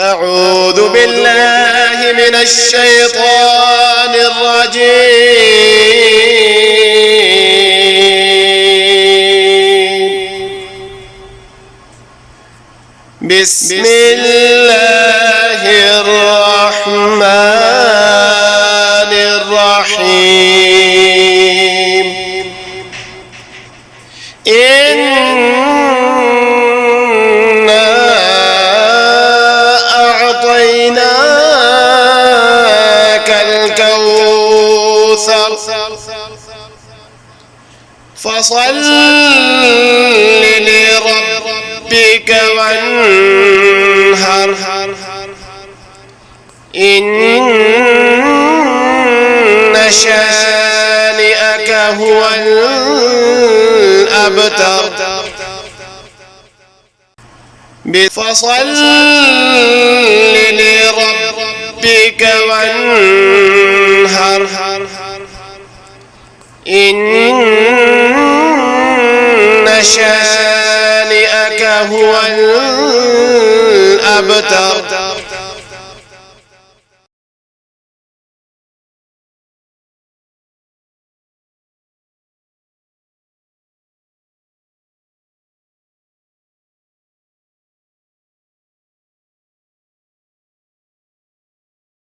أعوذ بالله من الشيطان الرجيم. بسم الله الرحمن الرحيم. فصل لربك وانهر إن شانئك هو الأبتر. فصل لربك وانهر إن شانئك هو الأبتر.